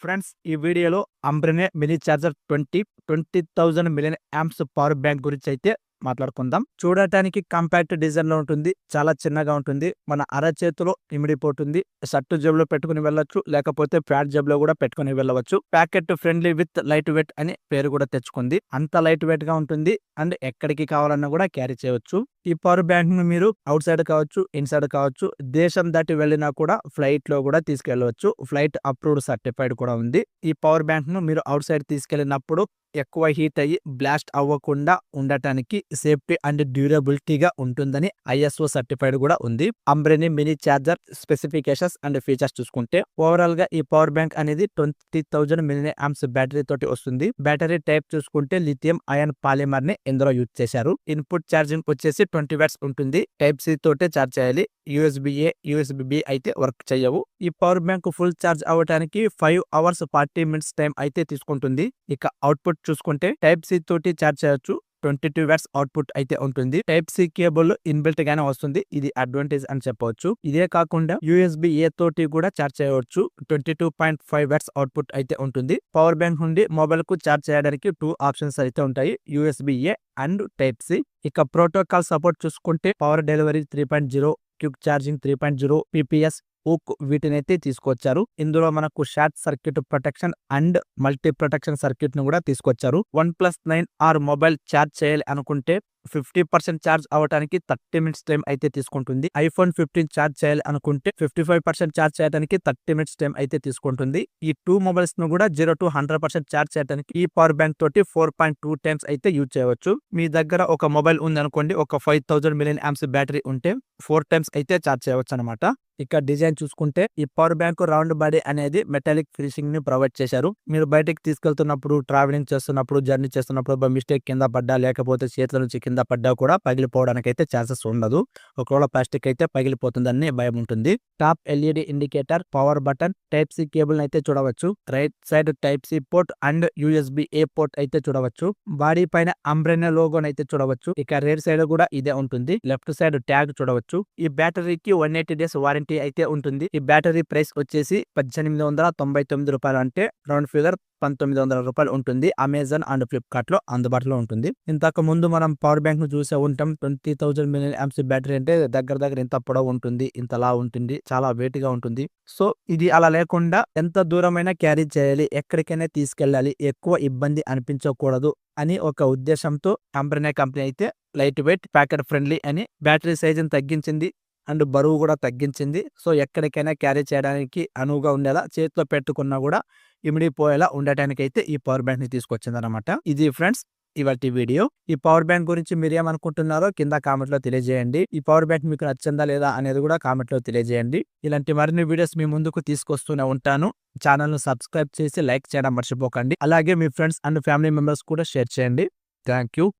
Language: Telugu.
ఫ్రెండ్స్ ఈ వీడియోలో Ambrane mini charger 20,000 million amps power bank గురించి అయితే మాట్లాడుకుందాం. చూడటానికి కాంపాక్ట్ డిజైన్ లో ఉంటుంది. చాలా చిన్నగా ఉంటుంది. మన అరచేతిలో ఇమిడిపోతుంది. షర్టు జేబులో పెట్టుకుని వెళ్ళొచ్చు, లేకపోతే ప్యాంట్ జేబులో కూడా పెట్టుకుని వెళ్ళవచ్చు. Packet friendly with light weight అని పేరు కూడా తెచ్చుకుంది. అంత లైట్ వెయిట్ గా ఉంటుంది అండ్ ఎక్కడికి కావాలన్నా కూడా క్యారీ చేయవచ్చు. ఈ పవర్ బ్యాంక్ ను మీరు అవుట్ సైడ్ కావచ్చు, ఇన్సైడ్ కావచ్చు, దేశం దాటి వెళ్ళినా కూడా ఫ్లైట్ లో కూడా తీసుకెళ్లవచ్చు. ఫ్లైట్ అప్రూవ్డ్ సర్టిఫైడ్ కూడా ఉంది. ఈ పవర్ బ్యాంక్ ను మీరు అవుట్ సైడ్ తీసుకెళ్లినప్పుడు ఎక్కువ హీట్ అయ్యి బ్లాస్ట్ అవ్వకుండా ఉండటానికి సేఫ్టీ అండ్ డ్యూరబిలిటీగా ఉంటుందని ISO సర్టిఫైడ్ కూడా ఉంది. Ambrane mini charger specifications and features చూసుకుంటే ఓవరాల్ గా ఈ పవర్ బ్యాంక్ అనేది 20,000 మిలియన్ యాంప్స్ బ్యాటరీ తోటి వస్తుంది. బ్యాటరీ టైప్ చూసుకుంటే లిథియం అయాన్ పాలిమర్ ని ఇందులో యూజ్ చేశారు. ఇన్పుట్ ఛార్జింగ్ వచ్చేసి 20 వాట్స్ ఉంటుంది. టైప్ సి తోటే ఛార్జ్ చేయాలి. USB-A USB-B అయితే వర్క్ చేయవు. ఈ పవర్ బ్యాంక్ ఫుల్ ఛార్జ్ అవ్వడానికి 5 అవర్స్ 40 మినిట్స్ టైం అయితే తీసుకుంటుంది. ఇక అవుట్పుట్ చూసుకుంటే టైప్ సి తోటి ఛార్జ్ చేయొచ్చు. 22 వాట్స్ అవుట్పుట్ అయితే ఉంటుంది. టైప్ సి కేబుల్ ఇన్బిల్ట్ గానే వస్తుంది. ఇది అడ్వాంటేజ్ అని చెప్పవచ్చు. ఇదే కాకుండా USB-A తోటి కూడా ఛార్జ్ చేయవచ్చు. 22.5 వాట్స్ అవుట్పుట్ అయితే ఉంటుంది. పవర్ బ్యాంక్ నుండి మొబైల్ కు ఛార్జ్ చేయడానికి 2 ఆప్షన్స్ అయితే ఉంటాయి. USB-A and type C. ఇక ప్రోటోకాల్ సపోర్ట్ చూసుకుంటే power delivery 3.0, quick charging 3.0, PPS, VOOC వీటినైతే తీసుకొచ్చారు. ఇందులో మనకు short circuit protection and multi protection circuit ను కూడా తీసుకొచ్చారు. OnePlus 9R మొబైల్ ఛార్జ్ చేయాలి అనుకుంటే 50% ఛార్జ్ అవడానికి 30 మినిట్స్ టైం అయితే తీసుకుంటుంది. iPhone 15 ఛార్జ్ చేయాలి అనుకుంటే 55% ఛార్జ్ చేయడానికి 30 మినిట్స్ టైం అయితే తీసుకుంటుంది. ఈ 2 మొబైల్స్ ను కూడా 0 to 100% ఛార్జ్ చేయడానికి ఈ పవర్ బ్యాంక్ తోటి 4.2 టైమ్స్ అయితే యూజ్ చేయవచ్చు. మీ దగ్గర ఒక మొబైల్ ఉంది అనుకోండి, ఒక 5,000 మిలియన్ యాంప్స్ బ్యాటరీ ఉంటే 4 టైమ్స్ అయితే ఛార్జ్ చేయవచ్చు అనమాట. ఇక డిజైన్ చూసుకుంటే ఈ పవర్ బ్యాంక్ రౌండ్ బాడీ అనేది మెటాలిక్ ఫినిషింగ్ ని ప్రొవైడ్ చేశారు. మీరు బయటకి తీసుకెళ్తున్నప్పుడు, ట్రావెలింగ్ చేస్తున్నప్పుడు, జర్నీ చేస్తున్నప్పుడు బై మిస్టేక్ కింద పడ్డా, లేకపోతే చేతుల నుంచి కింద పడ్డా కూడా పగిలిపోవడానికి అయితే ఛాన్సెస్ ఉండదు. ఒకవేళ ప్లాస్టిక్ అయితే పగిలిపోతుందని భయం ఉంటుంది. Top LED indicator, power button, type C cable అయితే చూడవచ్చు. Right side type C port and USB-A port అయితే చూడవచ్చు. బాడీ పైన అంబ్రెనా లోగోని అయితే చూడవచ్చు. ఇక రేర్ సైడ్ కూడా ఇదే ఉంటుంది. లెఫ్ట్ సైడ్ ట్యాగ్ చూడవచ్చు. ఈ బ్యాటరీకి 180 డేస్ వారంటీ అయితే ఉంటుంది. ఈ బ్యాటరీ ప్రైస్ వచ్చేసి 1,899 రూపాయలు, అంటే రౌండ్ ఫిగర్ 1,900 రూపాయలు ఉంటుంది. అమెజాన్ అండ్ ఫ్లిప్కార్ట్ లో అందుబాటులో ఉంటుంది. ఇంతకు ముందు మనం పవర్ బ్యాంక్ ను చూసే ఉంటాం. 20,000 మిలియన్ యాంప్స్ బ్యాటరీ అంటే దగ్గర ఇంత పొడవు ఉంటుంది, ఇంతలా ఉంటుంది, చాలా వెయిట్ గా ఉంటుంది. సో ఇది అలా లేకుండా ఎంత దూరమైనా క్యారీ చేయాలి, ఎక్కడికైనా తీసుకెళ్ళాలి, ఎక్కువ ఇబ్బంది అనిపించకూడదు అని ఒక ఉద్దేశంతో అంబ్రెనే కంపెనీ అయితే లైట్ వెయిట్, ప్యాకెట్ ఫ్రెండ్లీ అని బ్యాటరీ సైజుని తగ్గించింది అండ్ బరువు కూడా తగ్గించింది. సో ఎక్కడికైనా క్యారీ చేయడానికి అనువుగా ఉండేలా, చేతిలో పెట్టుకున్నా కూడా ఇమిడిపోయేలా ఉండటానికి అయితే ఈ పవర్ బ్యాంక్ ని తీసుకొచ్చింది అనమాట. ఇది ఫ్రెండ్స్ ఇవాల్టి వీడియో. ఈ పవర్ బ్యాంక్ గురించి మీరు ఏమనుకుంటున్నారో కింద కామెంట్ లో తెలియజేయండి. ఈ పవర్ బ్యాంక్ మీకు నచ్చిందా లేదా అనేది కూడా కామెంట్ లో తెలియజేయండి. ఇలాంటి మరిన్ని వీడియోస్ మీ ముందుకు తీసుకొస్తూనే ఉంటాను. ఛానల్ ను సబ్స్క్రైబ్ చేసి లైక్ చేయడం మర్చిపోకండి. అలాగే మీ ఫ్రెండ్స్ అండ్ ఫ్యామిలీ మెంబర్స్ కూడా షేర్ చేయండి. Thank you.